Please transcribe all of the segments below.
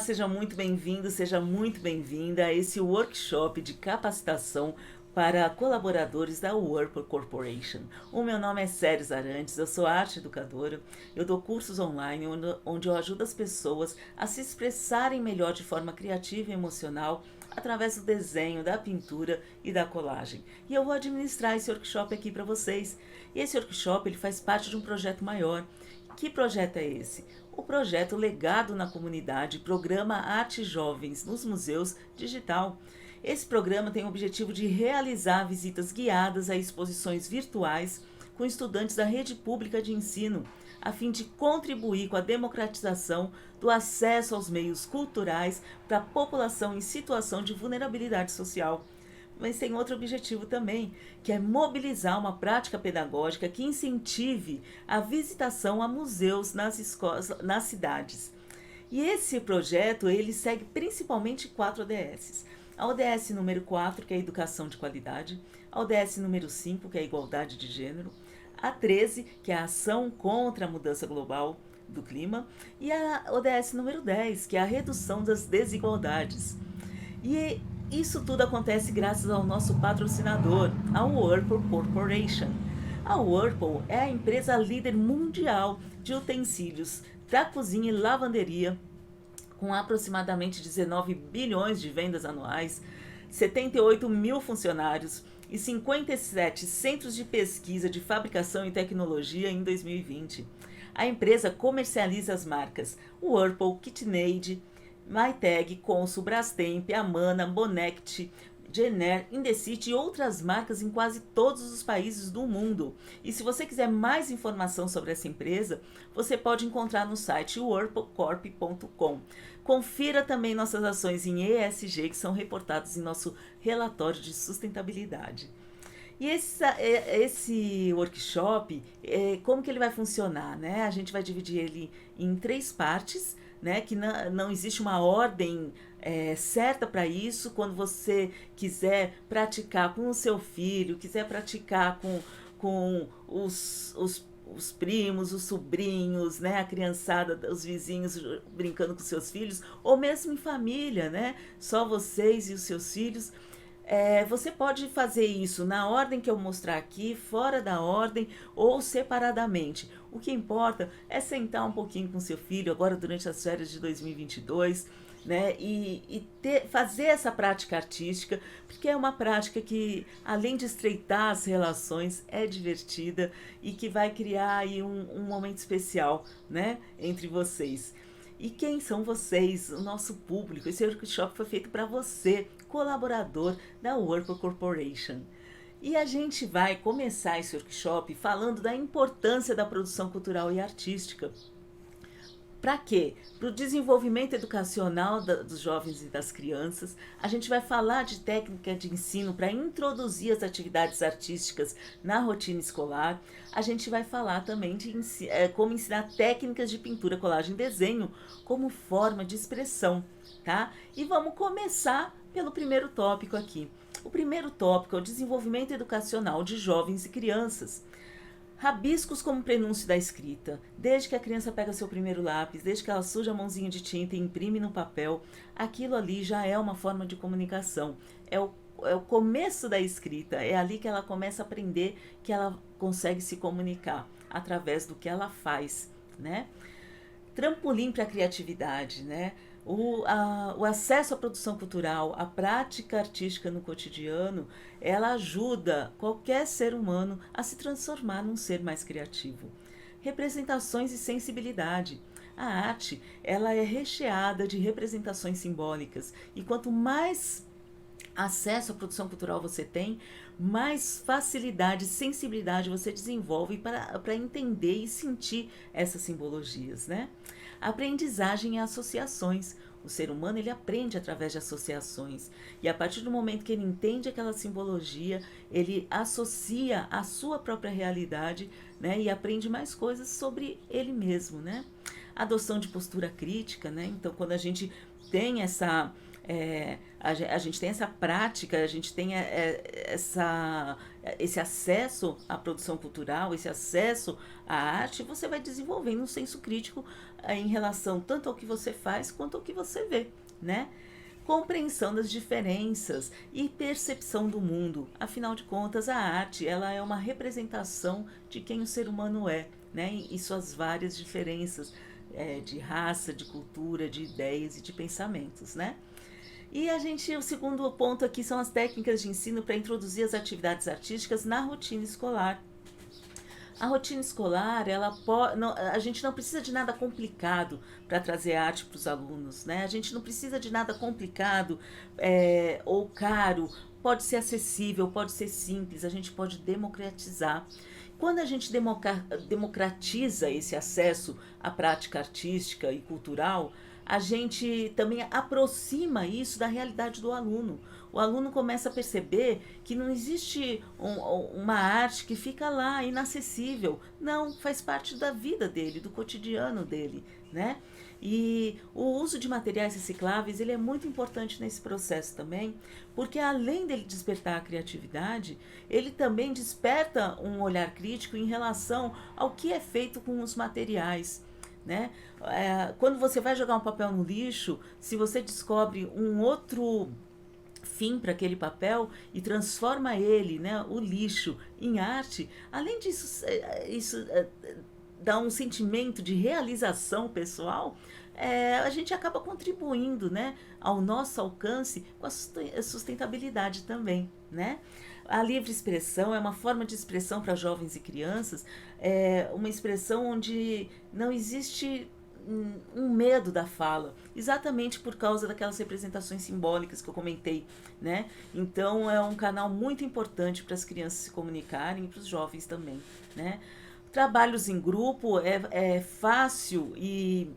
seja muito bem-vindo, seja muito bem-vinda a esse workshop de capacitação para colaboradores da Whirlpool Corporation. O meu nome é Séries Arantes, eu sou arte educadora, eu dou cursos online onde eu ajudo as pessoas a se expressarem melhor de forma criativa e emocional através do desenho, da pintura e da colagem. E eu vou administrar esse workshop aqui para vocês. E esse workshop ele faz parte de um projeto maior. Que projeto é esse? O projeto Legado na Comunidade, programa Arte Jovens nos Museus Digital. Esse programa tem o objetivo de realizar visitas guiadas a exposições virtuais com estudantes da rede pública de ensino, a fim de contribuir com a democratização do acesso aos meios culturais para a população em situação de vulnerabilidade social. Mas tem outro objetivo também, que é mobilizar uma prática pedagógica que incentive a visitação a museus nas escolas, nas cidades. E esse projeto, ele segue principalmente 4 ODSs. A ODS número 4, que é a educação de qualidade, a ODS número 5, que é a igualdade de gênero, a 13, que é a ação contra a mudança global do clima, e a ODS número 10, que é a redução das desigualdades. E isso tudo acontece graças ao nosso patrocinador, a Whirlpool Corporation. A Whirlpool é a empresa líder mundial de utensílios para cozinha e lavanderia, com aproximadamente 19 bilhões de vendas anuais, 78 mil funcionários e 57 centros de pesquisa de fabricação e tecnologia em 2020. A empresa comercializa as marcas Whirlpool, KitchenAid, Maytag, Consul, Brastemp, Amana, Bonect, Jenner, Indesit e outras marcas em quase todos os países do mundo. E se você quiser mais informação sobre essa empresa, você pode encontrar no site whirlpoolcorp.com. Confira também nossas ações em ESG que são reportadas em nosso relatório de sustentabilidade. E esse workshop, como que ele vai funcionar, né? A gente vai dividir ele em 3 partes, né? Que não existe uma ordem certa para isso. Quando você quiser praticar com o seu filho, quiser praticar com os primos, os sobrinhos, né, a criançada, os vizinhos brincando com seus filhos, ou mesmo em família, né, só vocês e os seus filhos, você pode fazer isso na ordem que eu mostrar aqui, fora da ordem ou separadamente. O que importa é sentar um pouquinho com seu filho agora durante as férias de 2022, né, fazer essa prática artística, porque é uma prática que, além de estreitar as relações, é divertida e que vai criar aí um momento especial, né, entre vocês. E quem são vocês, o nosso público? Esse workshop foi feito para você, colaborador da Whirlpool Corporation. E a gente vai começar esse workshop falando da importância da produção cultural e artística. Para quê? Para o desenvolvimento educacional dos jovens e das crianças. A gente vai falar de técnica de ensino para introduzir as atividades artísticas na rotina escolar. A gente vai falar também de como ensinar técnicas de pintura, colagem e desenho como forma de expressão, tá? E vamos começar pelo primeiro tópico aqui. O primeiro tópico é o desenvolvimento educacional de jovens e crianças. Rabiscos como prenúncio da escrita. Desde que a criança pega seu primeiro lápis, desde que ela suja a mãozinha de tinta e imprime no papel, aquilo ali já é uma forma de comunicação. É o começo da escrita, é ali que ela começa a aprender que ela consegue se comunicar através do que ela faz, né? Trampolim para a criatividade, né? O acesso à produção cultural, a prática artística no cotidiano, ela ajuda qualquer ser humano a se transformar num ser mais criativo. Representações e sensibilidade. A arte, ela é recheada de representações simbólicas e quanto mais acesso à produção cultural você tem, mais facilidade e sensibilidade você desenvolve para entender e sentir essas simbologias, né? Aprendizagem e associações. O ser humano ele aprende através de associações e a partir do momento que ele entende aquela simbologia, ele associa a sua própria realidade, né? E aprende mais coisas sobre ele mesmo, né? Adoção de postura crítica, né? Então, quando a gente tem a gente tem essa prática, a gente tem esse acesso à produção cultural, esse acesso à arte, você vai desenvolvendo um senso crítico em relação tanto ao que você faz quanto ao que você vê, né? Compreensão das diferenças e percepção do mundo. Afinal de contas, a arte ela é uma representação de quem o ser humano é, né? E suas várias diferenças de raça, de cultura, de ideias e de pensamentos, né? E o segundo ponto aqui são as técnicas de ensino para introduzir as atividades artísticas na rotina escolar. A rotina escolar, a gente não precisa de nada complicado para trazer arte para os alunos, né? A gente não precisa de nada complicado ou caro. Pode ser acessível, pode ser simples, a gente pode democratizar. Quando a gente democratiza esse acesso à prática artística e cultural, a gente também aproxima isso da realidade do aluno. O aluno começa a perceber que não existe uma arte que fica lá, inacessível. Não, faz parte da vida dele, do cotidiano dele, né? E o uso de materiais recicláveis ele é muito importante nesse processo também, porque além dele despertar a criatividade, ele também desperta um olhar crítico em relação ao que é feito com os materiais. Né? Quando você vai jogar um papel no lixo, se você descobre um outro fim para aquele papel e transforma ele, né, o lixo, em arte, além disso, isso dá um sentimento de realização pessoal, a gente acaba contribuindo, né, ao nosso alcance com a sustentabilidade também, né? A livre expressão é uma forma de expressão para jovens e crianças, uma expressão onde não existe um medo da fala, exatamente por causa daquelas representações simbólicas que eu comentei, né? Então é um canal muito importante para as crianças se comunicarem e para os jovens também, né? Trabalhos em grupo é fácil e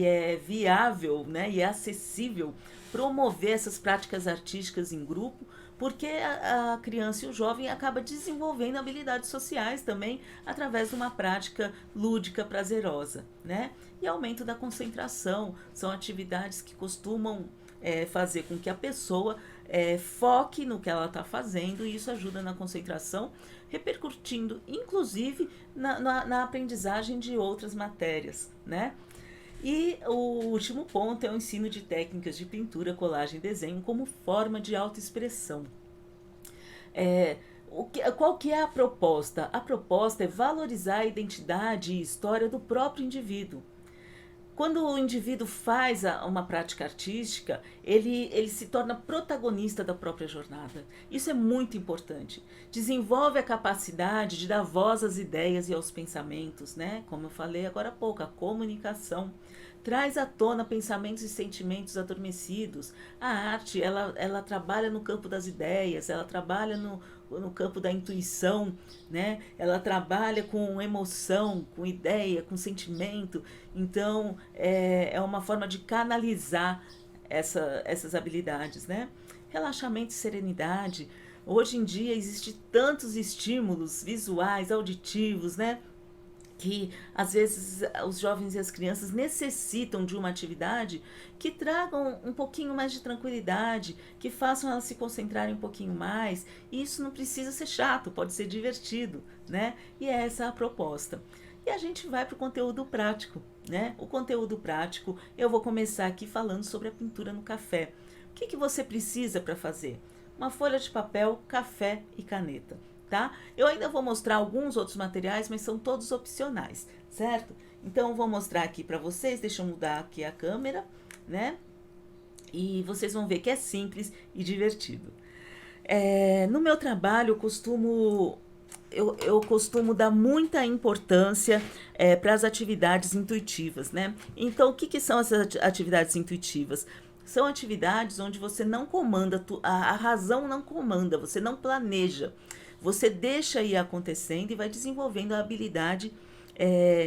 é viável, né? E é acessível promover essas práticas artísticas em grupo, porque a criança e o jovem acaba desenvolvendo habilidades sociais também através de uma prática lúdica prazerosa, né? E aumento da concentração são atividades que costumam fazer com que a pessoa foque no que ela está fazendo, e isso ajuda na concentração, repercutindo inclusive na aprendizagem de outras matérias, né? E o último ponto é o ensino de técnicas de pintura, colagem e desenho como forma de autoexpressão. Qual que é a proposta? A proposta é valorizar a identidade e história do próprio indivíduo. Quando o indivíduo faz uma prática artística, ele se torna protagonista da própria jornada. Isso é muito importante. Desenvolve a capacidade de dar voz às ideias e aos pensamentos, né? Como eu falei agora há pouco, a comunicação. Traz à tona pensamentos e sentimentos adormecidos. A arte, ela trabalha no campo das ideias, ela trabalha no campo da intuição, né? Ela trabalha com emoção, com ideia, com sentimento. Então, é uma forma de canalizar essas habilidades, né? Relaxamento e serenidade. Hoje em dia existem tantos estímulos visuais, auditivos, né? Que às vezes os jovens e as crianças necessitam de uma atividade que tragam um pouquinho mais de tranquilidade, que façam elas se concentrarem um pouquinho mais. E isso não precisa ser chato, pode ser divertido, né? E é essa a proposta. E a gente vai para o conteúdo prático, né? O conteúdo prático, eu vou começar aqui falando sobre a pintura no café. O que você precisa para fazer? Uma folha de papel, café e caneta. Tá? Eu ainda vou mostrar alguns outros materiais, mas são todos opcionais, certo? Então eu vou mostrar aqui para vocês, deixa eu mudar aqui a câmera, né? E vocês vão ver que é simples e divertido. No meu trabalho eu costumo dar muita importância para as atividades intuitivas, né? Então o que são as atividades intuitivas? São atividades onde você não comanda, a razão não comanda, você não planeja. Você deixa ir acontecendo e vai desenvolvendo a habilidade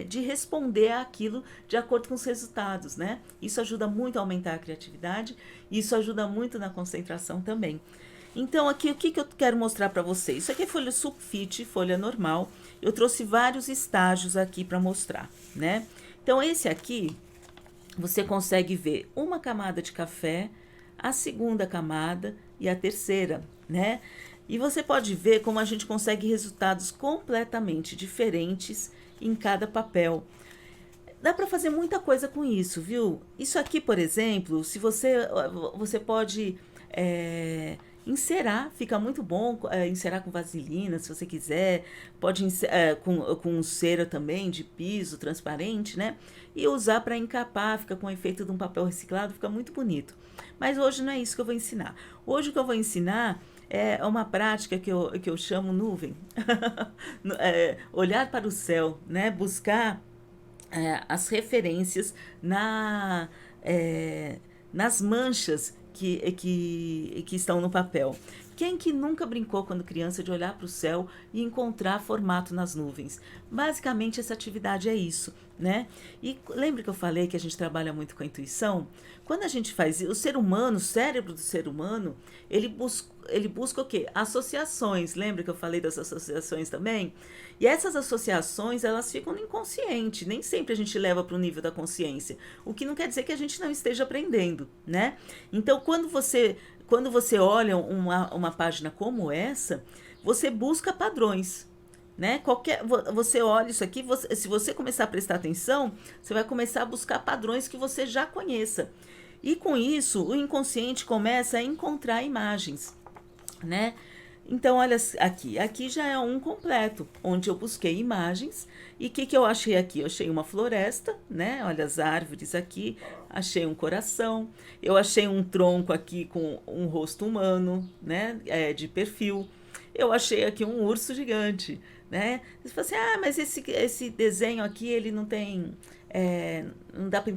de responder àquilo de acordo com os resultados, né? Isso ajuda muito a aumentar a criatividade, isso ajuda muito na concentração também. Então, aqui, o que eu quero mostrar para vocês? Isso aqui é folha sulfite, folha normal. Eu trouxe vários estágios aqui para mostrar, né? Então, esse aqui, você consegue ver uma camada de café, a segunda camada e a terceira, né? E você pode ver como a gente consegue resultados completamente diferentes em cada papel. Dá para fazer muita coisa com isso, viu? Isso aqui, por exemplo, se você pode encerar, fica muito bom encerar com vaselina, se você quiser. Pode com cera também de piso transparente, né? E usar para encapar, fica com o efeito de um papel reciclado, fica muito bonito. Mas hoje não é isso que eu vou ensinar. Hoje o que eu vou ensinar é uma prática que eu chamo nuvem. Olhar para o céu, né? Buscar as referências nas manchas que estão no papel. Quem que nunca brincou quando criança de olhar para o céu e encontrar formato nas nuvens? Basicamente essa atividade é isso, né? E lembra que eu falei que a gente trabalha muito com a intuição? Quando a gente faz o ser humano, o cérebro do ser humano, ele busca o quê? Associações. Lembra que eu falei das associações também? E essas associações, elas ficam no inconsciente. Nem sempre a gente leva para o nível da consciência. O que não quer dizer que a gente não esteja aprendendo, né? Então, quando você olha uma página como essa, você busca padrões, né? Você olha isso aqui, se você começar a prestar atenção, você vai começar a buscar padrões que você já conheça. E com isso, o inconsciente começa a encontrar imagens, né? Então, olha aqui. Aqui já é um completo, onde eu busquei imagens. E o que eu achei aqui? Eu achei uma floresta, né? Olha as árvores aqui. Achei um coração. Eu achei um tronco aqui com um rosto humano, né? De perfil. Eu achei aqui um urso gigante, né? Você fala assim, mas esse desenho aqui, ele não tem... não dá pra,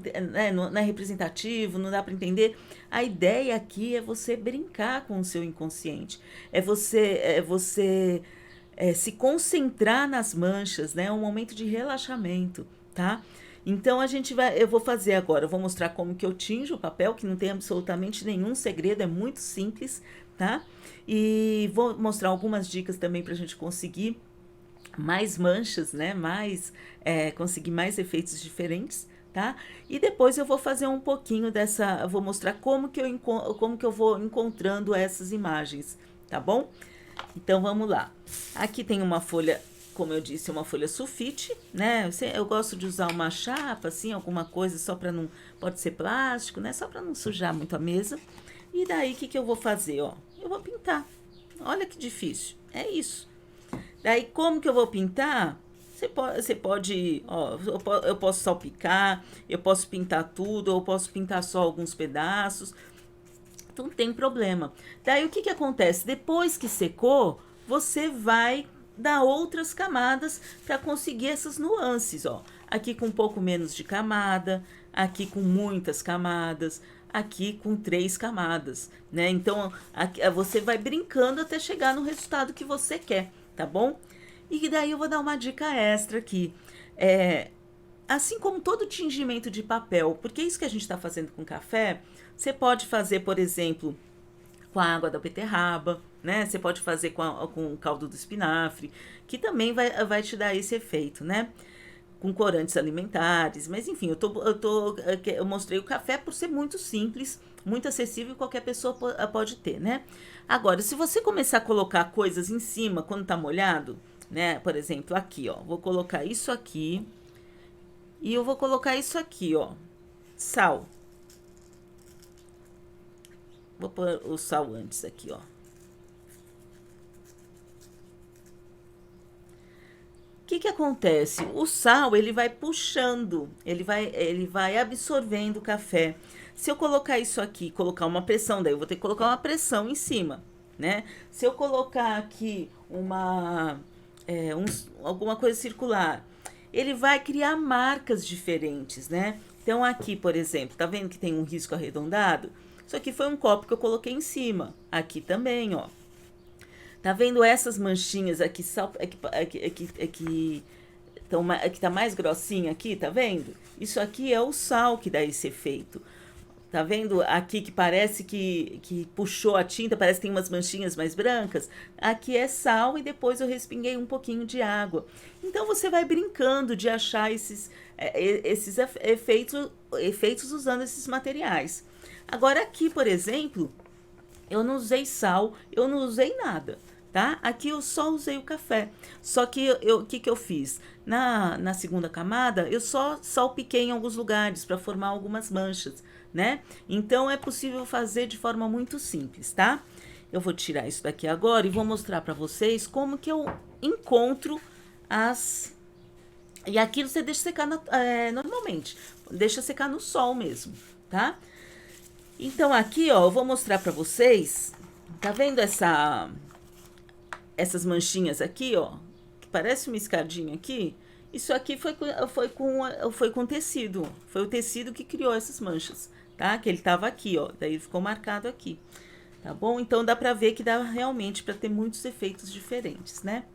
não é representativo, não dá para entender. A ideia aqui é você brincar com o seu inconsciente, é você se concentrar nas manchas, né? É um momento de relaxamento, tá? Então eu vou fazer agora, eu vou mostrar como que eu tinjo o papel, que não tem absolutamente nenhum segredo, é muito simples, tá? E vou mostrar algumas dicas também para a gente conseguir mais manchas, né? Conseguir mais efeitos diferentes, tá? E depois eu vou fazer um pouquinho eu vou mostrar como que eu vou encontrando essas imagens, tá bom? Então vamos lá. Aqui tem uma folha, como eu disse, uma folha sulfite, né? Eu gosto de usar uma chapa, assim, alguma coisa só para não, pode ser plástico, né? Só para não sujar muito a mesa. E daí o que eu vou fazer, ó? Eu vou pintar. Olha que difícil. É isso. Daí, como que eu vou pintar? Você pode, ó, eu posso salpicar, eu posso pintar tudo, ou eu posso pintar só alguns pedaços. Então, não tem problema. Daí, o que acontece? Depois que secou, você vai dar outras camadas para conseguir essas nuances, ó. Aqui com um pouco menos de camada, aqui com muitas camadas, aqui com 3 camadas, né? Então, você vai brincando até chegar no resultado que você quer, tá bom? E daí eu vou dar uma dica extra aqui. Assim como todo tingimento de papel, porque é isso que a gente está fazendo com café, você pode fazer, por exemplo, com a água da beterraba, né? Você pode fazer com o caldo do espinafre, que também vai te dar esse efeito, né? Com corantes alimentares, mas enfim, eu mostrei o café por ser muito simples, muito acessível e qualquer pessoa pode ter, né? Agora, se você começar a colocar coisas em cima quando tá molhado, né? Por exemplo, aqui, ó, vou colocar isso aqui e eu vou colocar isso aqui, ó, sal. Vou pôr o sal antes aqui, ó. O que acontece? O sal, ele vai puxando, ele vai absorvendo o café. Se eu colocar isso aqui, colocar uma pressão, daí eu vou ter que colocar uma pressão em cima, né? Se eu colocar aqui alguma coisa circular, ele vai criar marcas diferentes, né? Então aqui, por exemplo, tá vendo que tem um risco arredondado? Isso aqui foi um copo que eu coloquei em cima. Aqui também, ó. Tá vendo essas manchinhas aqui, que tá mais grossinha aqui, tá vendo? Isso aqui é o sal que dá esse efeito. Tá vendo aqui que parece que puxou a tinta, parece que tem umas manchinhas mais brancas? Aqui é sal e depois eu respinguei um pouquinho de água. Então você vai brincando de achar esses efeitos usando esses materiais. Agora aqui, por exemplo, eu não usei sal, eu não usei nada. tá? Aqui eu só usei o café, só que o que que eu fiz? Na segunda camada, eu só salpiquei em alguns lugares para formar algumas manchas, né? Então é possível fazer de forma muito simples, tá? Eu vou tirar isso daqui agora e vou mostrar para vocês como que eu encontro as... E aquilo você deixa secar normalmente, deixa secar no sol mesmo, tá? Então aqui, ó, eu vou mostrar para vocês, tá vendo essas manchinhas aqui, ó, que parece uma escadinha aqui? Isso aqui foi com tecido, foi o tecido que criou essas manchas, tá? Que ele tava aqui, ó, daí ficou marcado aqui, tá bom? Então dá pra ver que dá realmente para ter muitos efeitos diferentes, né?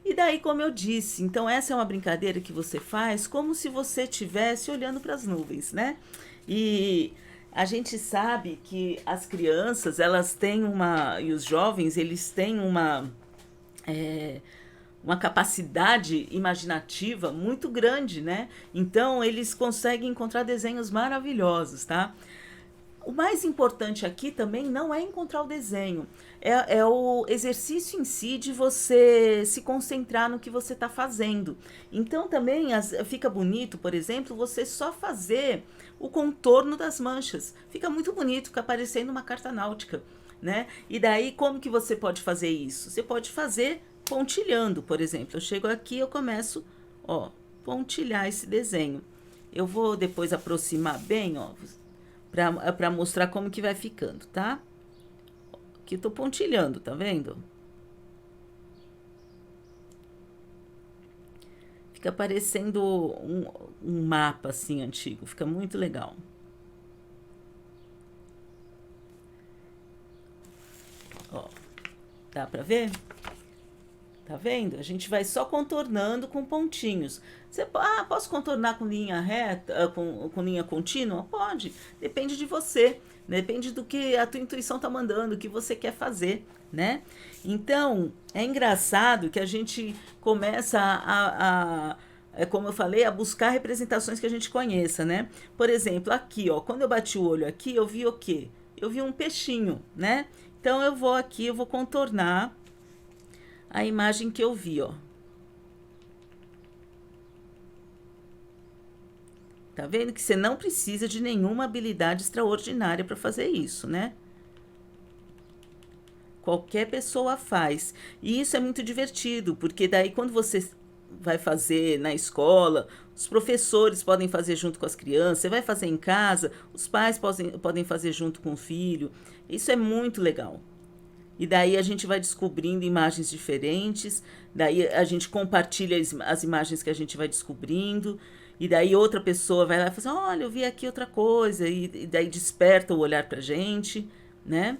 E daí, como eu disse, então essa é uma brincadeira que você faz como se você estivesse olhando para as nuvens, né? E a gente sabe que as crianças, elas têm e os jovens, eles têm é, uma capacidade imaginativa muito grande, né? Então, eles conseguem encontrar desenhos maravilhosos, tá? O mais importante aqui também não é encontrar o desenho, é o exercício em si de você se concentrar no que você está fazendo. Então também fica bonito, por exemplo, você só fazer o contorno das manchas. Fica muito bonito, fica parecendo uma carta náutica, né? E daí como que você pode fazer isso? Você pode fazer pontilhando, por exemplo. Eu chego aqui, eu começo, ó, pontilhar esse desenho. Eu vou depois aproximar bem, ó, para mostrar como que vai ficando, tá? Aqui eu tô pontilhando, tá vendo? Fica parecendo um mapa assim antigo, fica muito legal. Ó, dá pra ver? Tá vendo? A gente vai só contornando com pontinhos. Posso contornar com linha reta, com linha contínua? Pode. Depende de você. Depende do que a tua intuição tá mandando, o que você quer fazer, né? Então, é engraçado que a gente começa como eu falei, a buscar representações que a gente conheça, né? Por exemplo, aqui, ó, quando eu bati o olho aqui, eu vi o quê? Eu vi um peixinho, né? Então, eu vou aqui, eu vou contornar a imagem que eu vi, ó. Tá vendo que você não precisa de nenhuma habilidade extraordinária para fazer isso, né? Qualquer pessoa faz. E isso é muito divertido, porque daí quando você vai fazer na escola, os professores podem fazer junto com as crianças, você vai fazer em casa, os pais podem fazer junto com o filho. Isso é muito legal. E daí a gente vai descobrindo imagens diferentes, daí a gente compartilha as imagens que a gente vai descobrindo, e daí outra pessoa vai lá e fala assim, olha, eu vi aqui outra coisa, e daí desperta o olhar pra gente, né?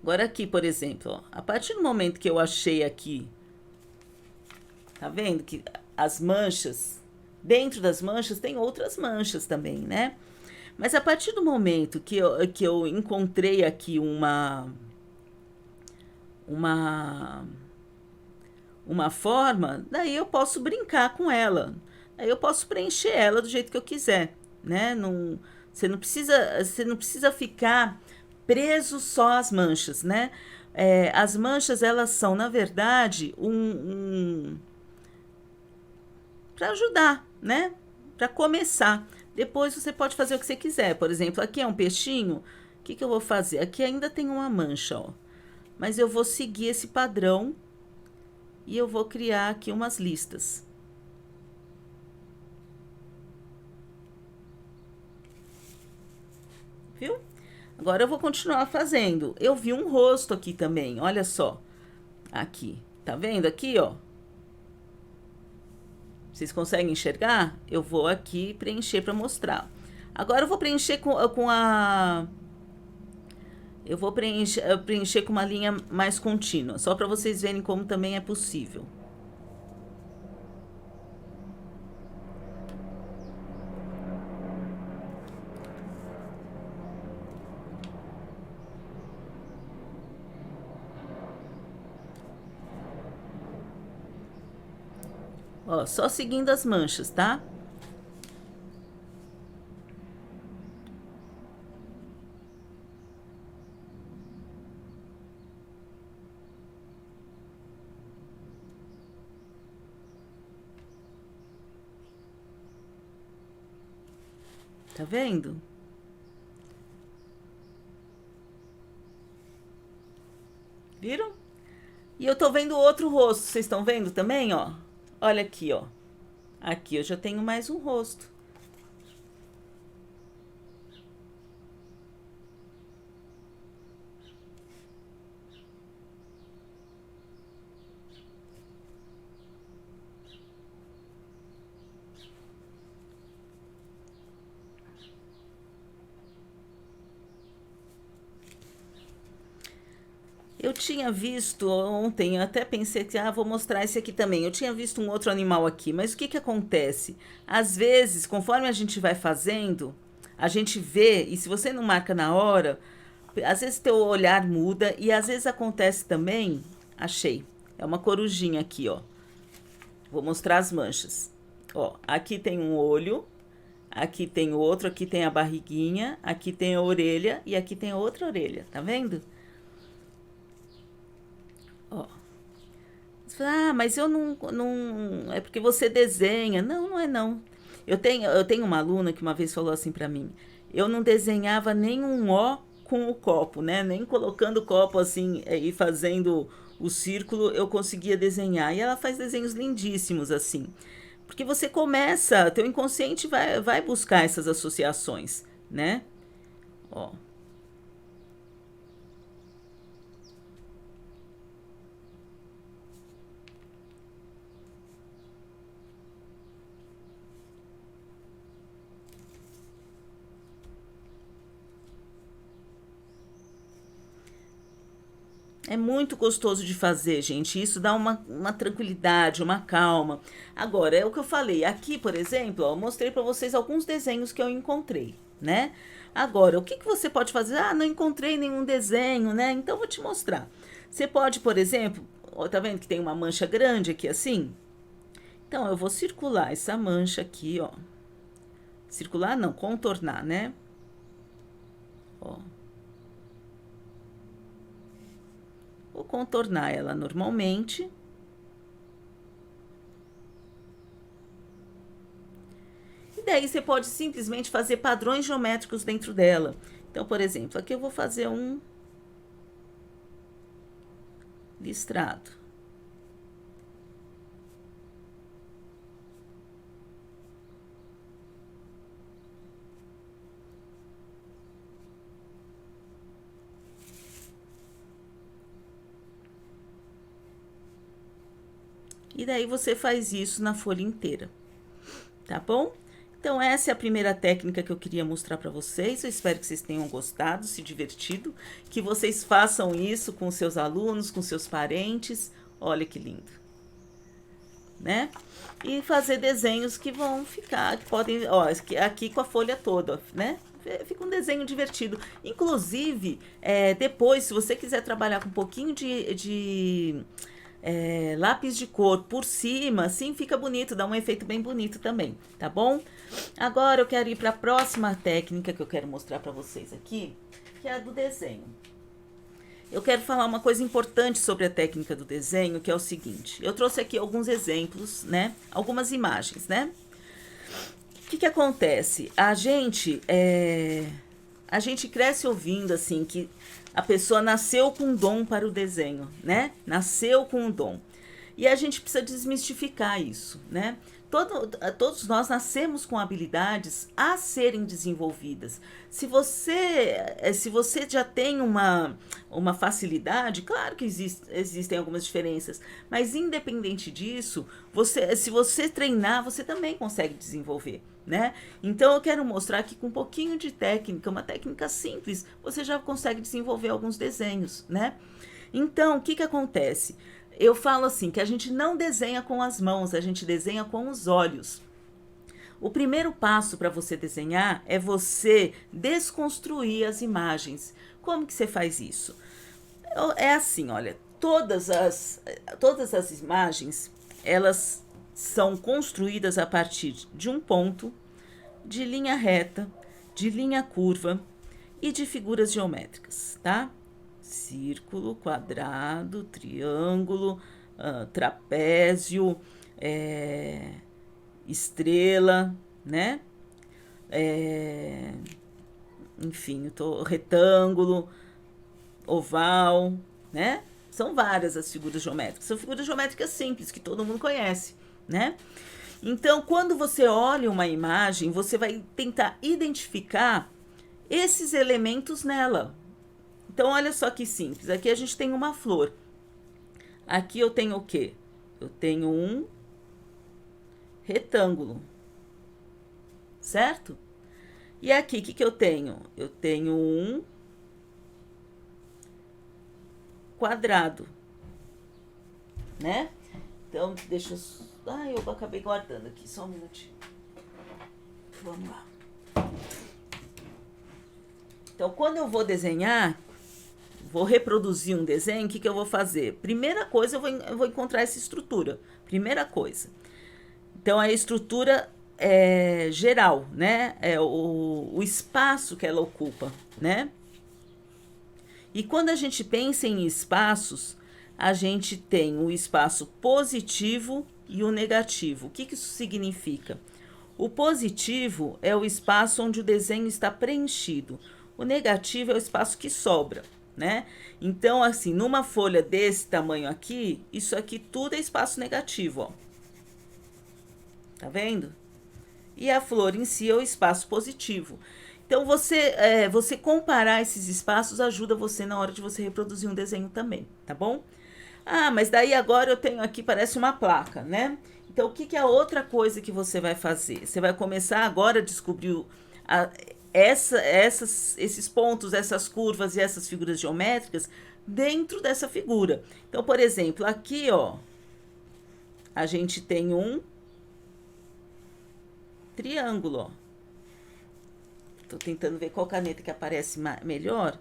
Agora aqui, por exemplo, ó, a partir do momento que eu achei aqui, tá vendo que as manchas, dentro das manchas tem outras manchas também, né? Mas a partir do momento que eu encontrei aqui uma, uma forma, daí eu posso brincar com ela. Aí eu posso preencher ela do jeito que eu quiser, né? Não, você não precisa ficar preso só às manchas, né? As manchas, elas são, na verdade, para ajudar, né? Para começar. Depois você pode fazer o que você quiser. Por exemplo, aqui é um peixinho. O que que eu vou fazer? Aqui ainda tem uma mancha, ó. Mas eu vou seguir esse padrão e eu vou criar aqui umas listas. Viu? Agora eu vou continuar fazendo. Eu vi um rosto aqui também, olha só. Aqui, tá vendo aqui, ó? Vocês conseguem enxergar? Eu vou aqui preencher para mostrar. Agora eu vou preencher com a... Eu vou preencher com uma linha mais contínua, só para vocês verem como também é possível. Ó, só seguindo as manchas, tá? Tá vendo? Viram? E eu tô vendo outro rosto, vocês estão vendo também, ó? Olha aqui, ó. Aqui eu já tenho mais um rosto. Eu tinha visto ontem, eu até pensei que, vou mostrar esse aqui também. Eu tinha visto um outro animal aqui, mas o que que acontece? Às vezes, conforme a gente vai fazendo, a gente vê, e se você não marca na hora, às vezes teu olhar muda, e às vezes acontece também, achei, é uma corujinha aqui, ó. Vou mostrar as manchas. Ó, aqui tem um olho, aqui tem outro, aqui tem a barriguinha, aqui tem a orelha, e aqui tem outra orelha, tá vendo? Ó. Você fala, mas eu não. É porque você desenha. Não, não é não. Eu tenho uma aluna que uma vez falou assim pra mim: eu não desenhava nenhum O com o copo, né? Nem colocando o copo assim e fazendo o círculo eu conseguia desenhar. E ela faz desenhos lindíssimos assim. Porque você começa, teu inconsciente vai buscar essas associações, né? Ó. É muito gostoso de fazer, gente. Isso dá uma tranquilidade, uma calma. Agora, é o que eu falei. Aqui, por exemplo, ó, eu mostrei para vocês alguns desenhos que eu encontrei, né? Agora, o que que você pode fazer? Ah, não encontrei nenhum desenho, né? Então, eu vou te mostrar. Você pode, por exemplo, ó, tá vendo que tem uma mancha grande aqui assim? Então, eu vou circular essa mancha aqui, ó. Circular não, contornar, né? Ó. Vou contornar ela normalmente. E daí você pode simplesmente fazer padrões geométricos dentro dela. Então, por exemplo, aqui eu vou fazer um listrado. E daí você faz isso na folha inteira, tá bom? Então essa é a primeira técnica que eu queria mostrar para vocês. Eu espero que vocês tenham gostado, se divertido, que vocês façam isso com seus alunos, com seus parentes. Olha que lindo, né? E fazer desenhos que vão ficar, que podem, ó, aqui com a folha toda, né? Fica um desenho divertido. Inclusive, depois, se você quiser trabalhar com um pouquinho de lápis de cor por cima, assim fica bonito, dá um efeito bem bonito também, tá bom? Agora eu quero ir para a próxima técnica que eu quero mostrar para vocês aqui, que é a do desenho. Eu quero falar uma coisa importante sobre a técnica do desenho, que é o seguinte. Eu trouxe aqui alguns exemplos, né? Algumas imagens, né? O que que acontece? A gente cresce ouvindo assim que a pessoa nasceu com um dom para o desenho, né? Nasceu com um dom. E a gente precisa desmistificar isso, né? Todos nós nascemos com habilidades a serem desenvolvidas. Se você já tem uma facilidade, claro que existem algumas diferenças, mas independente disso, se você treinar, você também consegue desenvolver, né? Então eu quero mostrar que com um pouquinho de técnica, uma técnica simples, você já consegue desenvolver alguns desenhos, né? Então, o que que acontece? Eu falo assim, que a gente não desenha com as mãos, a gente desenha com os olhos. O primeiro passo para você desenhar é você desconstruir as imagens. Como que você faz isso? É assim, olha, todas as imagens, elas são construídas a partir de um ponto, de linha reta, de linha curva e de figuras geométricas, tá? Círculo, quadrado, triângulo, trapézio, estrela, né? enfim, retângulo, oval, né? São várias as figuras geométricas. São figuras geométricas simples, que todo mundo conhece, né? Então, quando você olha uma imagem, você vai tentar identificar esses elementos nela. Então, olha só que simples. Aqui a gente tem uma flor. Aqui eu tenho o quê? Eu tenho um retângulo, certo? E aqui, o que eu tenho? Eu tenho um quadrado, né? Então, deixa eu... eu acabei guardando aqui, só um minutinho. Vamos lá. Então, quando eu vou desenhar, vou reproduzir um desenho, o que eu vou fazer? Primeira coisa, eu vou encontrar essa estrutura. Primeira coisa. Então, a estrutura geral, né? É o espaço que ela ocupa, né? E quando a gente pensa em espaços, a gente tem o espaço positivo e o negativo. O que isso significa? O positivo é o espaço onde o desenho está preenchido. O negativo é o espaço que sobra, né? Então, assim, numa folha desse tamanho aqui, isso aqui tudo é espaço negativo, ó. Tá vendo? E a flor em si é o espaço positivo. Então, você comparar esses espaços ajuda você na hora de você reproduzir um desenho também, tá bom? Ah, mas daí agora eu tenho aqui, parece uma placa, né? Então, o que é a outra coisa que você vai fazer? Você vai começar agora a descobrir esses pontos, essas curvas e essas figuras geométricas dentro dessa figura. Então, por exemplo, aqui, ó, a gente tem um triângulo, ó. Tô tentando ver qual caneta que aparece melhor.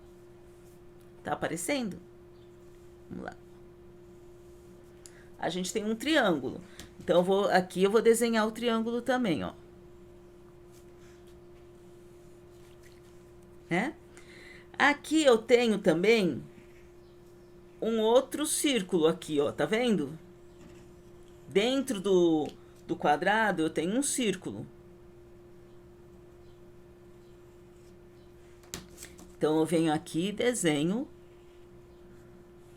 Tá aparecendo? Vamos lá. A gente tem um triângulo. Então, aqui eu vou desenhar o triângulo também, ó. Né? Aqui eu tenho também um outro círculo aqui, ó. Tá vendo? Dentro do quadrado eu tenho um círculo. Então, eu venho aqui e desenho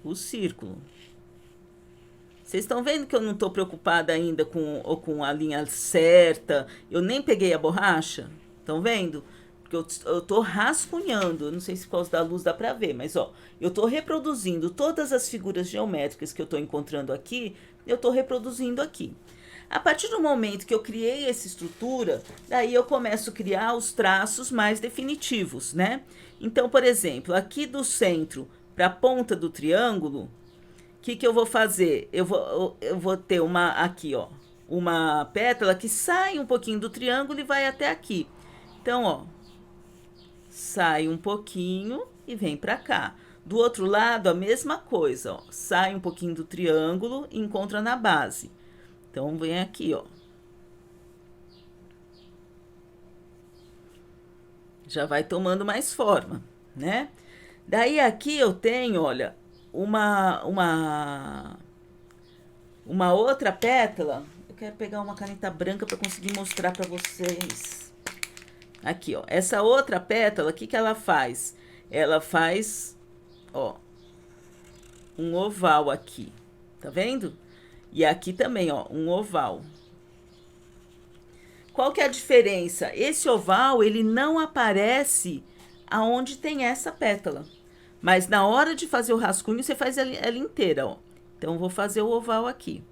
o círculo. Vocês estão vendo que eu não estou preocupada ainda com a linha certa? Eu nem peguei a borracha. Estão vendo? Porque eu estou rascunhando. Não sei se por causa da luz dá para ver, mas ó, eu estou reproduzindo todas as figuras geométricas que eu estou encontrando aqui. Eu estou reproduzindo aqui. A partir do momento que eu criei essa estrutura, daí eu começo a criar os traços mais definitivos, né? Então, por exemplo, aqui do centro para a ponta do triângulo, o que eu vou fazer? Eu vou ter aqui, ó, uma pétala que sai um pouquinho do triângulo e vai até aqui. Então, ó, sai um pouquinho e vem para cá. Do outro lado, a mesma coisa, ó, sai um pouquinho do triângulo e encontra na base. Então, vem aqui, ó. Já vai tomando mais forma, né? Daí aqui eu tenho, olha, uma outra pétala. Eu quero pegar uma caneta branca para conseguir mostrar para vocês. Aqui, ó. Essa outra pétala, o que ela faz? Ela faz, ó, um oval aqui. Tá vendo? E aqui também, ó, um oval. Qual que é a diferença? Esse oval, ele não aparece aonde tem essa pétala. Mas na hora de fazer o rascunho, você faz ela inteira, ó. Então, vou fazer o oval aqui.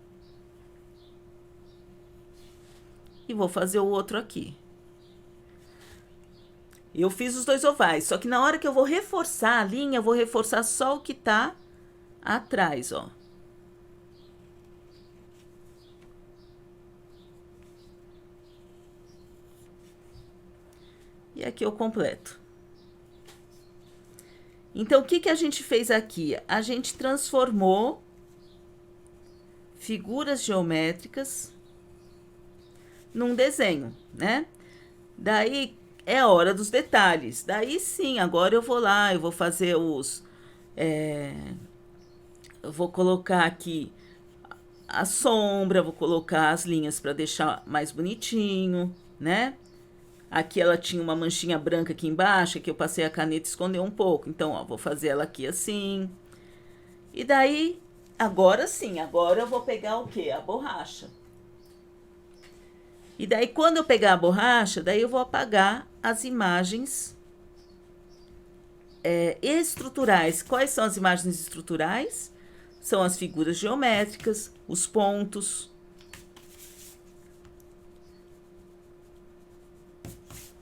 E vou fazer o outro aqui. Eu fiz os dois ovais, só que na hora que eu vou reforçar a linha, eu vou reforçar só o que tá atrás, ó. E aqui eu completo. Então, o que a gente fez aqui? A gente transformou figuras geométricas num desenho, né? Daí é a hora dos detalhes. Daí sim, agora eu vou lá, eu vou fazer eu vou colocar aqui a sombra, vou colocar as linhas para deixar mais bonitinho, né? Aqui ela tinha uma manchinha branca aqui embaixo, que eu passei a caneta e escondeu um pouco. Então, ó, vou fazer ela aqui assim. E daí, agora sim, agora eu vou pegar o quê? A borracha. E daí, quando eu pegar a borracha, daí eu vou apagar as imagens estruturais. Quais são as imagens estruturais? São as figuras geométricas, os pontos,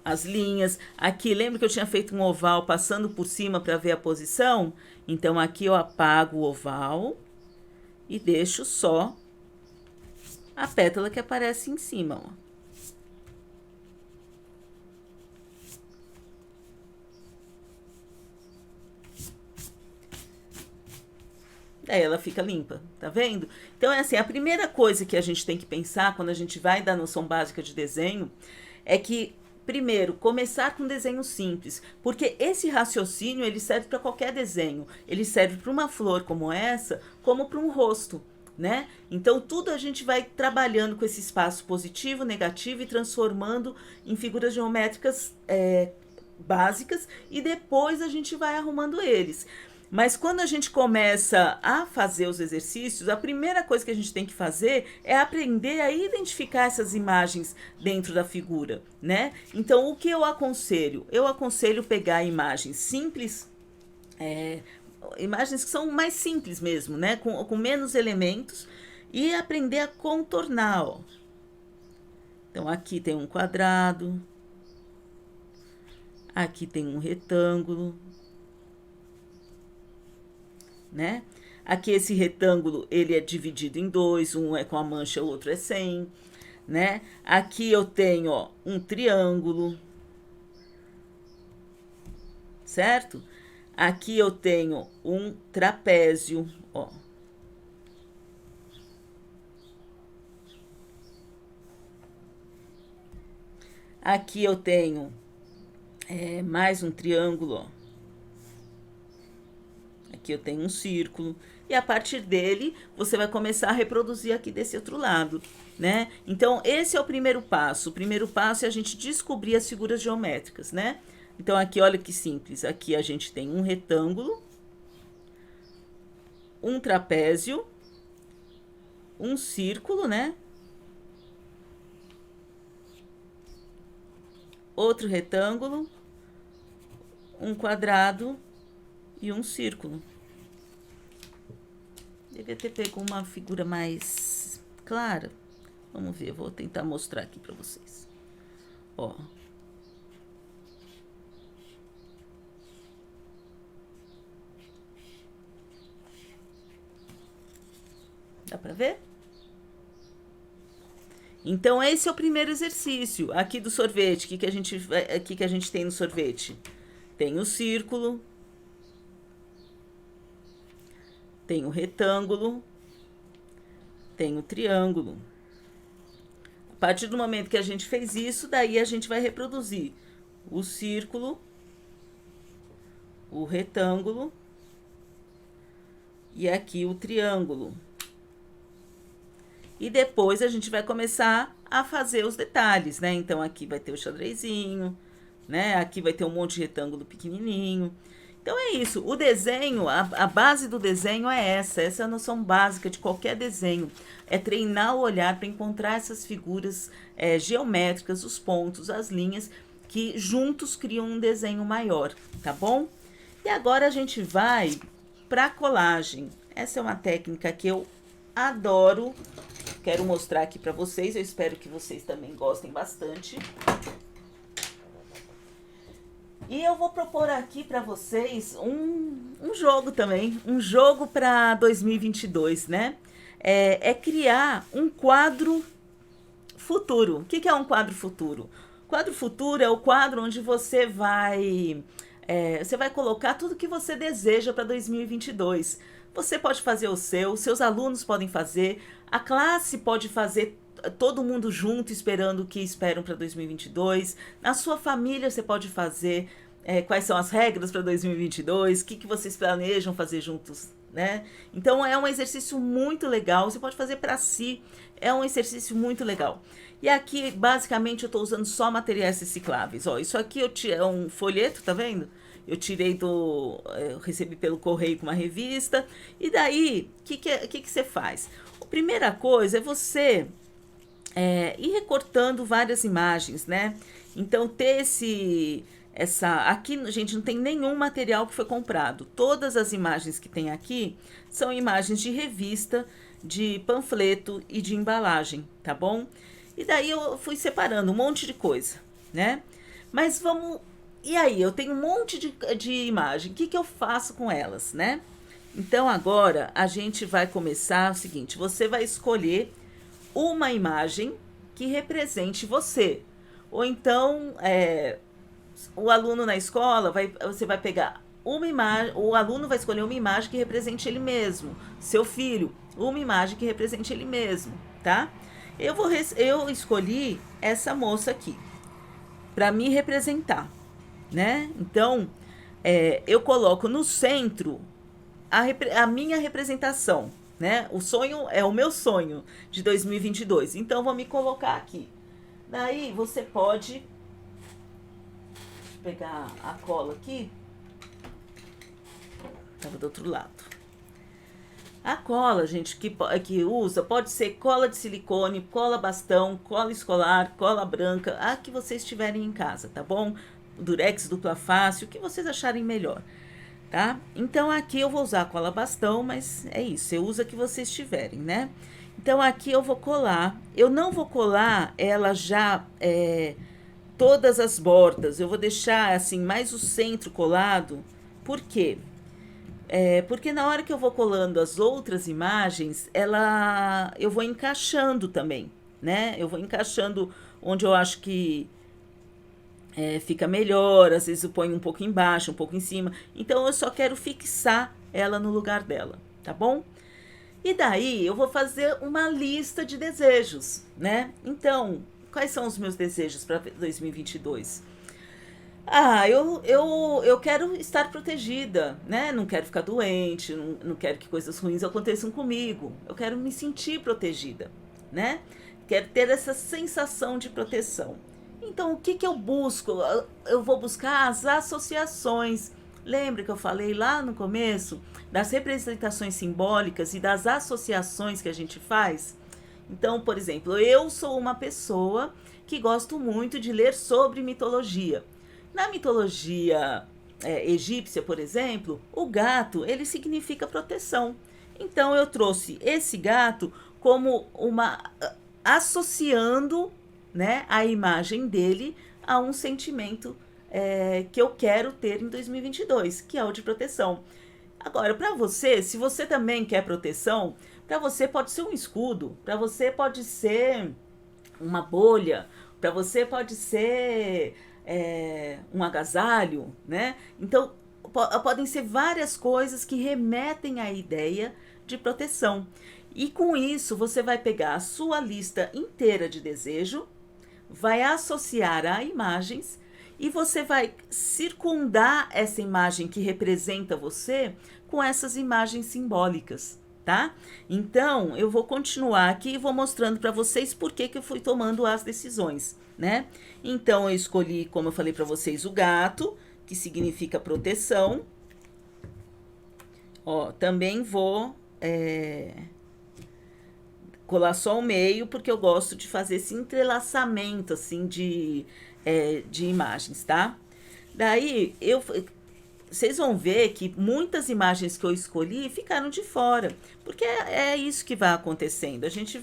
as linhas. Aqui, lembra que eu tinha feito um oval passando por cima para ver a posição? Então, aqui eu apago o oval e deixo só a pétala que aparece em cima, ó. Daí ela fica limpa, tá vendo? Então é assim, a primeira coisa que a gente tem que pensar quando a gente vai dar noção básica de desenho é que, primeiro, começar com desenho simples, porque esse raciocínio ele serve para qualquer desenho. Ele serve para uma flor como essa, como para um rosto, né? Então tudo a gente vai trabalhando com esse espaço positivo, negativo e transformando em figuras geométricas básicas e depois a gente vai arrumando eles. Mas quando a gente começa a fazer os exercícios, a primeira coisa que a gente tem que fazer é aprender a identificar essas imagens dentro da figura, né? Então, o que eu aconselho? Eu aconselho pegar imagens simples, imagens que são mais simples mesmo, né? Com menos elementos e aprender a contornar, ó. Então, aqui tem um quadrado, aqui tem um retângulo, né? Aqui esse retângulo, ele é dividido em dois, um é com a mancha, o outro é sem, né? Aqui eu tenho, ó, um triângulo, certo? Aqui eu tenho um trapézio, ó. Aqui eu tenho mais um triângulo, ó. Aqui eu tenho um círculo, e a partir dele você vai começar a reproduzir aqui desse outro lado, né? Então, esse é o primeiro passo. O primeiro passo é a gente descobrir as figuras geométricas, né? Então, aqui, olha que simples. Aqui a gente tem um retângulo, um trapézio, um círculo, né? Outro retângulo, um quadrado e um círculo. Devia ter pego uma figura mais clara. Vamos ver, vou tentar mostrar aqui para vocês. Ó. Dá para ver? Então, esse é o primeiro exercício. Aqui do sorvete, o que que a gente tem no sorvete? Tem o círculo, tem o retângulo, tem o triângulo. A partir do momento que a gente fez isso, daí a gente vai reproduzir o círculo, o retângulo e aqui o triângulo. E depois a gente vai começar a fazer os detalhes, né? Então aqui vai ter o xadrezinho, né? Aqui vai ter um monte de retângulo pequenininho. Então é isso, o desenho, a base do desenho é essa é a noção básica de qualquer desenho. É treinar o olhar para encontrar essas figuras geométricas, os pontos, as linhas, que juntos criam um desenho maior, tá bom? E agora a gente vai para colagem. Essa é uma técnica que eu adoro, quero mostrar aqui para vocês, eu espero que vocês também gostem bastante. E eu vou propor aqui para vocês um jogo também, um jogo para 2022, né? É criar um quadro futuro. O que é um quadro futuro? Quadro futuro é o quadro onde você vai colocar tudo que você deseja para 2022. Você pode fazer o seu, seus alunos podem fazer, a classe pode fazer, todo mundo junto esperando o que esperam para 2022. Na sua família você pode fazer quais são as regras para 2022, o que vocês planejam fazer juntos né? Então é um exercício muito legal, você pode fazer para si, é um exercício muito legal. E aqui, basicamente, eu estou usando só materiais recicláveis. Ó, isso aqui é um folheto, tá vendo? Eu tirei eu recebi pelo correio com uma revista. E daí, o que você faz? A primeira coisa é você ir recortando várias imagens, né? Então, aqui, gente, não tem nenhum material que foi comprado. Todas as imagens que tem aqui são imagens de revista, de panfleto e de embalagem, tá bom? E daí eu fui separando um monte de coisa, né? Mas vamos. E aí, eu tenho um monte de imagem. O que eu faço com elas, né? Então agora a gente vai começar o seguinte: você vai escolher uma imagem que represente você. Ou então, o aluno na escola, você vai pegar uma imagem, o aluno vai escolher uma imagem que represente ele mesmo. Seu filho, uma imagem que represente ele mesmo, tá? Eu escolhi essa moça aqui para me representar, né? Então, eu coloco no centro a minha representação, né? O sonho é o meu sonho de 2022. Então, vou me colocar aqui. Daí, você pode pegar a cola aqui. Tava do outro lado. A cola, gente, que usa, pode ser cola de silicone, cola bastão, cola escolar, cola branca, a que vocês tiverem em casa, tá bom? Durex dupla face, o que vocês acharem melhor, tá? Então aqui eu vou usar a cola bastão, mas é isso, você usa a que vocês tiverem, né? Então aqui eu vou colar, eu não vou colar ela já todas as bordas, eu vou deixar assim mais o centro colado, por quê? Porque na hora que eu vou colando as outras imagens, eu vou encaixando também, né? Eu vou encaixando onde eu acho que fica melhor, às vezes eu ponho um pouco embaixo, um pouco em cima. Então eu só quero fixar ela no lugar dela, tá bom? E daí eu vou fazer uma lista de desejos, né? Então, quais são os meus desejos para 2022? Eu quero estar protegida, né? Não quero ficar doente, não quero que coisas ruins aconteçam comigo. Eu quero me sentir protegida, né? Quero ter essa sensação de proteção. Então, o que eu busco? Eu vou buscar as associações. Lembra que eu falei lá no começo das representações simbólicas e das associações que a gente faz? Então, por exemplo, eu sou uma pessoa que gosto muito de ler sobre mitologia. Na mitologia egípcia, por exemplo, o gato, ele significa proteção. Então eu trouxe esse gato como associando, né, a imagem dele a um sentimento que eu quero ter em 2022, que é o de proteção. Agora, para você, se você também quer proteção, para você pode ser um escudo, para você pode ser uma bolha, para você pode ser um agasalho, né? Então, podem ser várias coisas que remetem à ideia de proteção. E com isso, você vai pegar a sua lista inteira de desejo, vai associar a imagens e você vai circundar essa imagem que representa você com essas imagens simbólicas, tá? Então, eu vou continuar aqui e vou mostrando para vocês por que eu fui tomando as decisões, né? Então, eu escolhi, como eu falei para vocês, o gato, que significa proteção. Ó, também vou colar só o meio, porque eu gosto de fazer esse entrelaçamento, assim, de imagens, tá? Daí, vocês vão ver que muitas imagens que eu escolhi ficaram de fora, porque é isso que vai acontecendo. A gente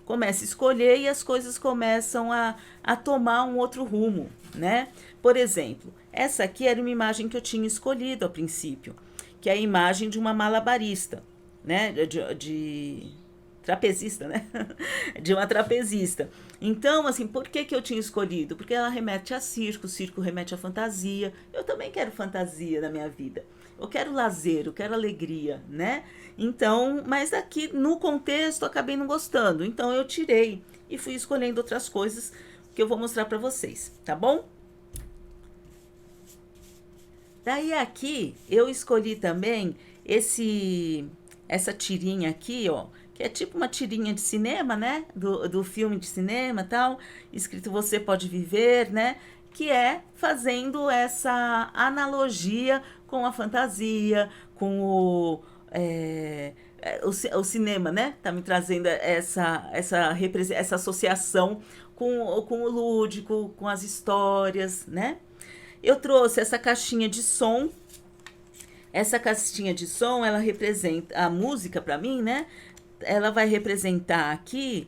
começa a escolher e as coisas começam a tomar um outro rumo, né? Por exemplo, essa aqui era uma imagem que eu tinha escolhido a princípio, que é a imagem de uma malabarista, né? De trapezista, né? De uma trapezista. Então, assim, por que eu tinha escolhido? Porque ela remete a circo, o circo remete a fantasia. Eu também quero fantasia na minha vida. Eu quero lazer, eu quero alegria, né? Então, mas aqui no contexto eu acabei não gostando. Então eu tirei e fui escolhendo outras coisas que eu vou mostrar para vocês, tá bom? Daí aqui eu escolhi também essa tirinha aqui, ó, que é tipo uma tirinha de cinema, né? Do filme de cinema e tal, escrito Você Pode Viver, né? Que é fazendo essa analogia com a fantasia, com o cinema, né? Tá me trazendo essa associação com o lúdico, com as histórias, né? Eu trouxe essa caixinha de som. Essa caixinha de som, ela representa a música para mim, né? Ela vai representar aqui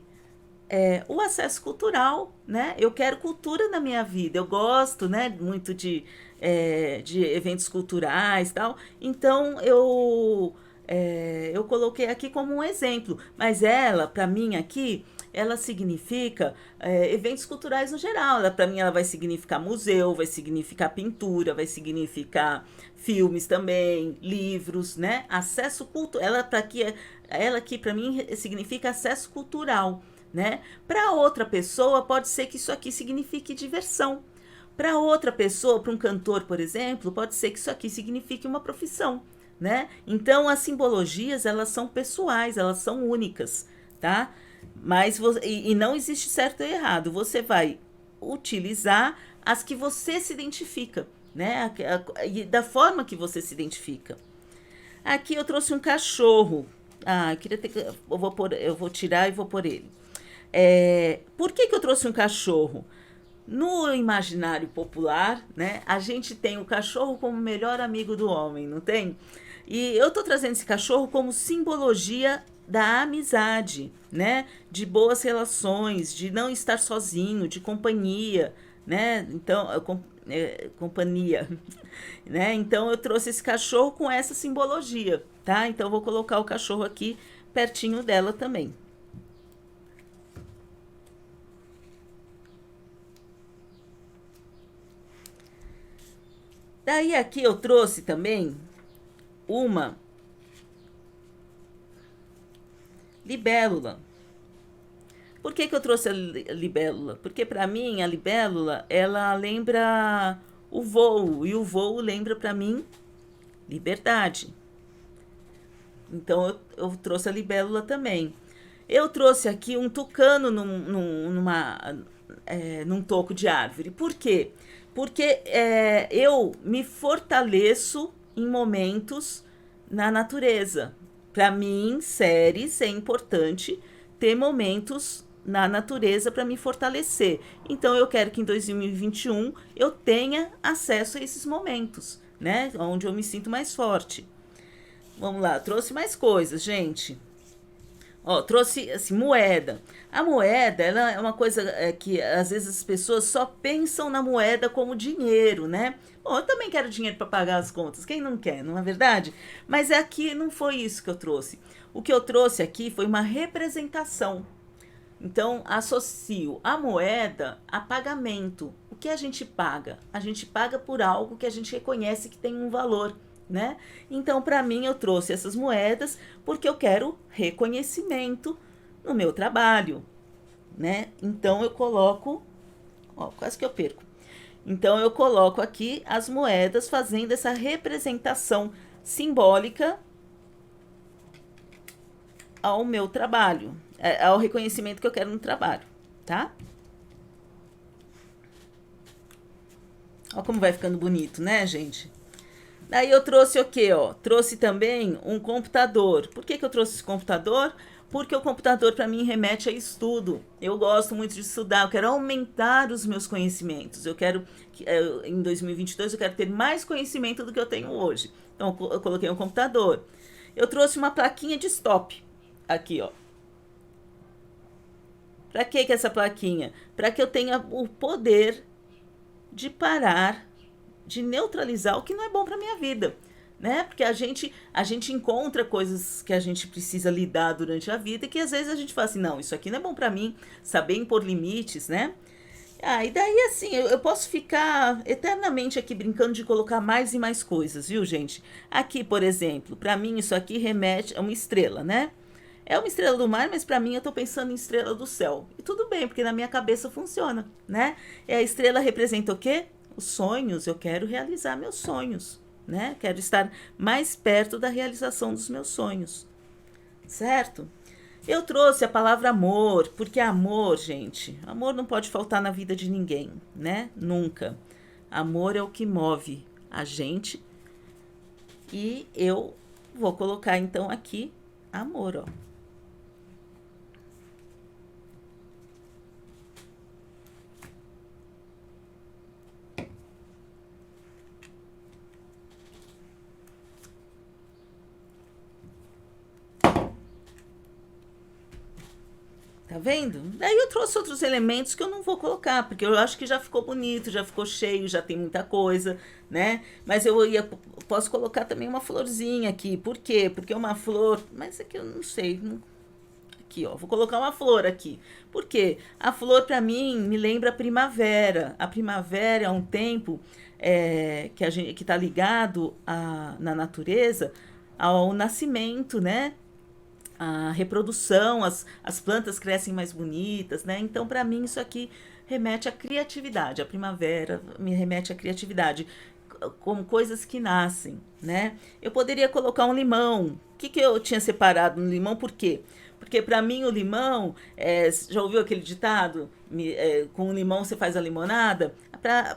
o acesso cultural, né? Eu quero cultura na minha vida. Eu gosto, né? Muito de eventos culturais, e tal. Então eu coloquei aqui como um exemplo. Mas ela, para mim aqui, ela significa eventos culturais no geral. Para mim, ela vai significar museu, vai significar pintura, vai significar filmes também, livros, né? Acesso cultural. Ela aqui para mim significa acesso cultural, né? Para outra pessoa pode ser que isso aqui signifique diversão. Para outra pessoa, para um cantor, por exemplo, pode ser que isso aqui signifique uma profissão, né? Então as simbologias, elas são pessoais, elas são únicas, tá? Mas e não existe certo e errado. Você vai utilizar as que você se identifica, né? E da forma que você se identifica. Aqui eu trouxe um cachorro. Eu queria ter. Eu vou tirar e vou pôr ele. Por que eu trouxe um cachorro? No imaginário popular, né, a gente tem o cachorro como o melhor amigo do homem, não tem? E eu tô trazendo esse cachorro como simbologia da amizade, né? De boas relações, de não estar sozinho, de companhia, né? Então, companhia, né? Então eu trouxe esse cachorro com essa simbologia, tá? Então eu vou colocar o cachorro aqui pertinho dela também. Daí aqui eu trouxe também uma libélula. Por que eu trouxe a libélula? Porque para mim a libélula, ela lembra o voo, e o voo lembra para mim liberdade. Então eu trouxe a libélula também. Eu trouxe aqui um tucano num toco de árvore. Por quê? Porque eu me fortaleço em momentos na natureza. Para mim, séries, é importante ter momentos na natureza para me fortalecer. Então eu quero que em 2021 eu tenha acesso a esses momentos, né? Onde eu me sinto mais forte. Vamos lá, trouxe mais coisas, gente. Ó, trouxe assim, moeda. A moeda, ela é uma coisa que às vezes as pessoas só pensam na moeda como dinheiro, né? Bom, eu também quero dinheiro para pagar as contas. Quem não quer, não é verdade? Mas aqui não foi isso que eu trouxe. O que eu trouxe aqui foi uma representação. Então, associo a moeda a pagamento. O que a gente paga? A gente paga por algo que a gente reconhece que tem um valor, né? Então, para mim, eu trouxe essas moedas porque eu quero reconhecimento no meu trabalho, né? Então, eu coloco, ó, quase que eu perco. Então, eu coloco aqui as moedas fazendo essa representação simbólica ao meu trabalho, ao reconhecimento que eu quero no trabalho, tá? Ó como vai ficando bonito, né, gente? Daí eu trouxe o quê, ó? Trouxe também um computador. Por que eu trouxe esse computador? Porque o computador para mim remete a estudo. Eu gosto muito de estudar, eu quero aumentar os meus conhecimentos. Eu quero, em 2022, eu quero ter mais conhecimento do que eu tenho hoje. Então eu coloquei um computador. Eu trouxe uma plaquinha de stop. Aqui, ó. Para que essa plaquinha? Para que eu tenha o poder de parar, de neutralizar o que não é bom para minha vida, né? Porque a gente encontra coisas que a gente precisa lidar durante a vida e que às vezes a gente fala assim, não, isso aqui não é bom para mim, saber impor limites, né? E daí assim, eu posso ficar eternamente aqui brincando de colocar mais e mais coisas, viu, gente? Aqui, por exemplo, para mim isso aqui remete a uma estrela, né? É uma estrela do mar, mas para mim eu tô pensando em estrela do céu. E tudo bem, porque na minha cabeça funciona, né? E a estrela representa o quê? Os sonhos. Eu quero realizar meus sonhos, né? Quero estar mais perto da realização dos meus sonhos, certo? Eu trouxe a palavra amor, porque amor, gente, amor não pode faltar na vida de ninguém, né? Nunca. Amor é o que move a gente e eu vou colocar então aqui amor, ó. Tá vendo? Daí eu trouxe outros elementos que eu não vou colocar, porque eu acho que já ficou bonito, já ficou cheio, já tem muita coisa, né? Mas posso colocar também uma florzinha aqui. Por quê? Porque uma flor, mas aqui eu não sei, aqui, ó, vou colocar uma flor aqui. Por quê? A flor para mim me lembra a primavera. A primavera é um tempo que está ligado na natureza ao nascimento, né? A reprodução, as plantas crescem mais bonitas, né? Então, para mim, isso aqui remete à criatividade. A primavera me remete à criatividade, como coisas que nascem, né? Eu poderia colocar um limão. O que eu tinha separado no limão? Por quê? Porque para mim o limão, já ouviu aquele ditado? Com o limão você faz a limonada?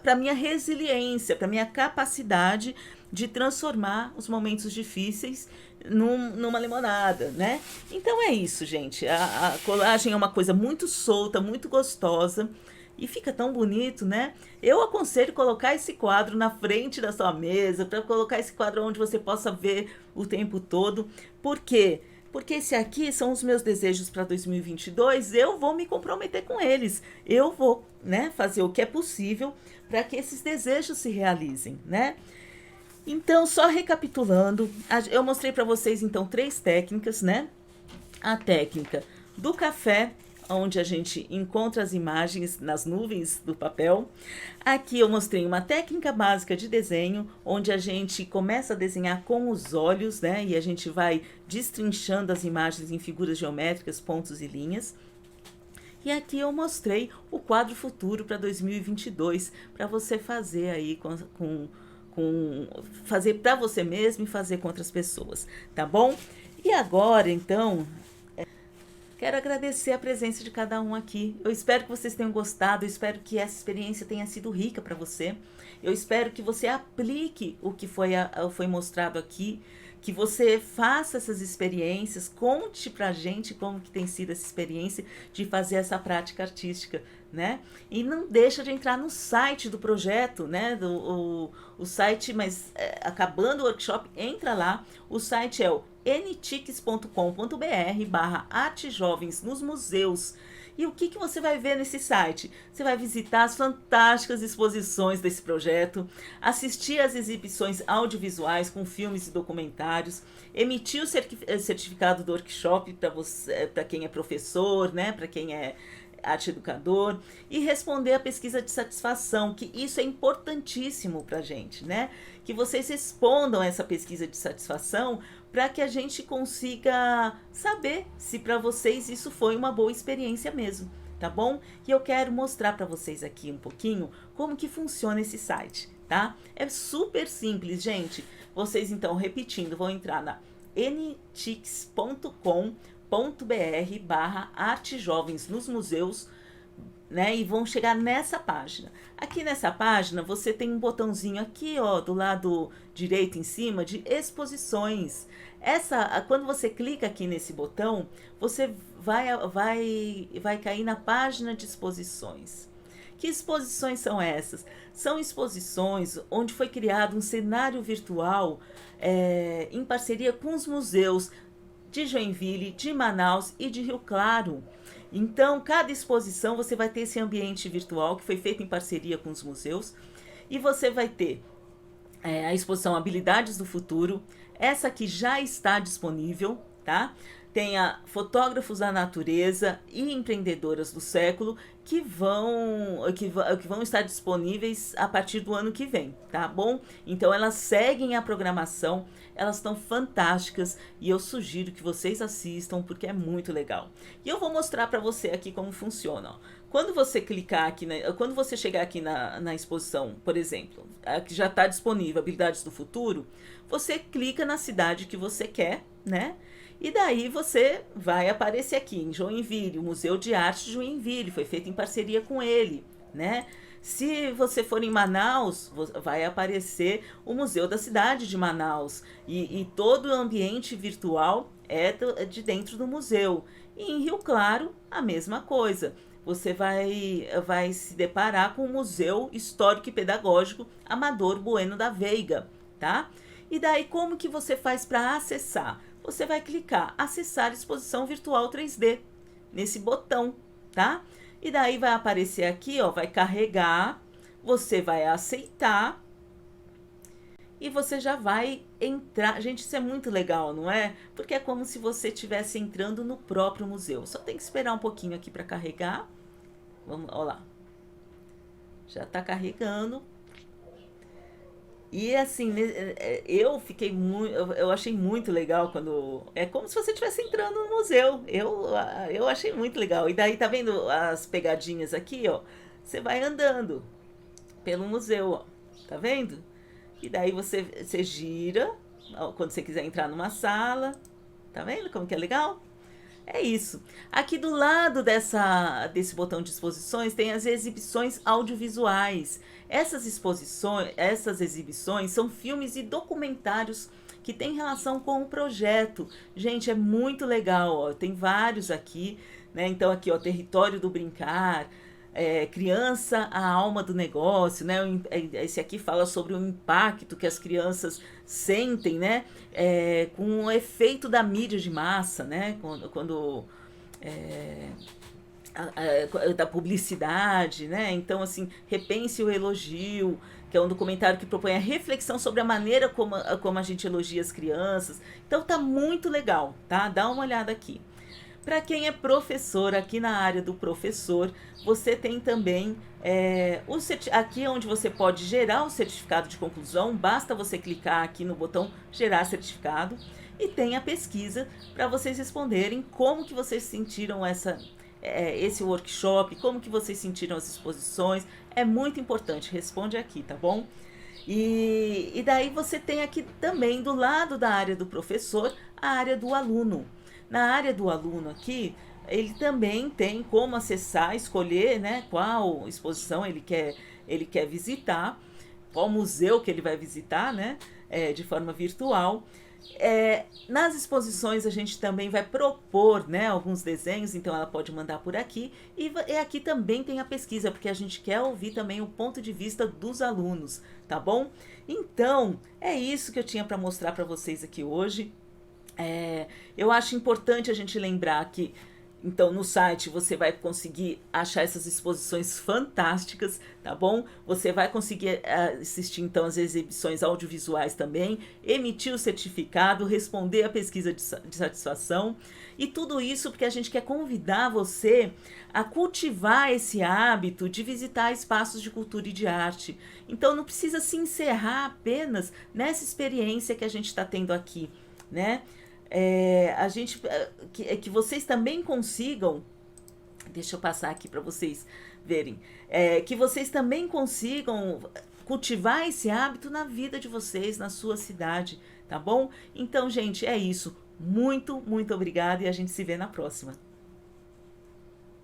Para minha resiliência, para minha capacidade de transformar os momentos difíceis numa limonada, né? Então é isso, gente. A colagem é uma coisa muito solta, muito gostosa e fica tão bonito, né? Eu aconselho colocar esse quadro na frente da sua mesa, para colocar esse quadro onde você possa ver o tempo todo. Por quê? Porque esse aqui são os meus desejos para 2022, eu vou me comprometer com eles. Eu vou, né, fazer o que é possível para que esses desejos se realizem, né? Então, só recapitulando, eu mostrei para vocês então 3 técnicas, né? A técnica do café, onde a gente encontra as imagens nas nuvens do papel. Aqui eu mostrei uma técnica básica de desenho, onde a gente começa a desenhar com os olhos, né? E a gente vai destrinchando as imagens em figuras geométricas, pontos e linhas. E aqui eu mostrei o quadro futuro para 2022, para você fazer aí fazer para você mesmo e fazer com outras pessoas, tá bom? E agora, então, quero agradecer a presença de cada um aqui. Eu espero que vocês tenham gostado, eu espero que essa experiência tenha sido rica para você. Eu espero que você aplique o que foi mostrado aqui, que você faça essas experiências, conte pra gente como que tem sido essa experiência de fazer essa prática artística, né? E não deixa de entrar no site do projeto, né? O site, mas acabando o workshop, entra lá. O site é o ntix.com.br/arte jovens nos museus. E o que você vai ver nesse site? Você vai visitar as fantásticas exposições desse projeto, assistir às exibições audiovisuais com filmes e documentários, emitir o certificado do workshop para quem é professor, né? Para quem é arte educador, e responder a pesquisa de satisfação, que isso é importantíssimo para a gente, né? Que vocês respondam essa pesquisa de satisfação para que a gente consiga saber se para vocês isso foi uma boa experiência mesmo, tá bom? E eu quero mostrar para vocês aqui um pouquinho como que funciona esse site, tá? É super simples, gente. Vocês então, repetindo, vão entrar na ntix.com.br/arte jovens nos museus, né? E vão chegar nessa página. Aqui nessa página você tem um botãozinho aqui, ó, do lado direito em cima de exposições. Quando você clica aqui nesse botão, você vai cair na página de exposições. Que exposições são essas? São exposições onde foi criado um cenário virtual em parceria com os museus de Joinville, de Manaus e de Rio Claro. Então, cada exposição você vai ter esse ambiente virtual que foi feito em parceria com os museus, e você vai ter a exposição Habilidades do Futuro. Essa aqui já está disponível, tá? Tem a Fotógrafos da Natureza e Empreendedoras do Século, que vão estar disponíveis a partir do ano que vem, tá bom? Então elas seguem a programação, elas estão fantásticas e eu sugiro que vocês assistam porque é muito legal. E eu vou mostrar para você aqui como funciona, ó. Quando você clicar aqui, quando você chegar aqui na exposição, por exemplo, a que já está disponível, Habilidades do Futuro, você clica na cidade que você quer, né? E daí você vai aparecer aqui em Joinville, o Museu de Arte de Joinville, foi feito em parceria com ele, né? Se você for em Manaus, vai aparecer o Museu da Cidade de Manaus e todo o ambiente virtual é de dentro do museu. E em Rio Claro, a mesma coisa. Você vai se deparar com o Museu Histórico e Pedagógico Amador Bueno da Veiga, tá? E daí como que você faz para acessar? Você vai clicar acessar exposição virtual 3D nesse botão, tá? E daí vai aparecer aqui, ó, vai carregar, você vai aceitar e você já vai entrar. Gente, isso é muito legal, não é? Porque é como se você estivesse entrando no próprio museu. Só tem que esperar um pouquinho aqui para carregar. Vamos, ó lá. Já está carregando. E assim, eu fiquei muito, eu achei muito legal quando é como se você estivesse entrando no museu. Eu achei muito legal. E daí tá vendo as pegadinhas aqui, ó? Você vai andando pelo museu, ó. Tá vendo? E daí você gira, ó, quando você quiser entrar numa sala. Tá vendo como que é legal? É isso. Aqui do lado desse botão de exposições tem as exibições audiovisuais. Essas exibições são filmes e documentários que têm relação com o projeto. Gente, é muito legal, ó. Tem vários aqui, né? Então aqui, ó, Território do Brincar, criança, a alma do negócio, né? Esse aqui fala sobre o impacto que as crianças sentem, né? Com o efeito da mídia de massa, né? Quando da publicidade, né? Então, assim, Repense o Elogio, que é um documentário que propõe a reflexão sobre a maneira como a gente elogia as crianças. Então, tá muito legal, tá? Dá uma olhada aqui. Para quem é professor, aqui na área do professor, você tem também aqui onde você pode gerar o certificado de conclusão, basta você clicar aqui no botão gerar certificado e tem a pesquisa para vocês responderem como que vocês sentiram esse workshop, como que vocês sentiram as exposições, é muito importante, responde aqui, tá bom? E daí você tem aqui também do lado da área do professor, a área do aluno. Na área do aluno aqui, ele também tem como acessar, escolher, né, qual exposição ele quer visitar, qual museu que ele vai visitar, né, de forma virtual. Nas exposições a gente também vai propor, né, alguns desenhos, então ela pode mandar por aqui. E aqui também tem a pesquisa, porque a gente quer ouvir também o ponto de vista dos alunos, tá bom? Então, é isso que eu tinha para mostrar para vocês aqui hoje. Eu acho importante a gente lembrar que, então, no site você vai conseguir achar essas exposições fantásticas, tá bom? Você vai conseguir assistir, então, as exibições audiovisuais também, emitir o certificado, responder a pesquisa de satisfação, e tudo isso porque a gente quer convidar você a cultivar esse hábito de visitar espaços de cultura e de arte. Então, não precisa se encerrar apenas nessa experiência que a gente está tendo aqui, né? Que vocês também consigam, deixa eu passar aqui para vocês verem, que vocês também consigam cultivar esse hábito na vida de vocês, na sua cidade, tá bom? Então, gente, é isso. Muito, muito obrigada e a gente se vê na próxima.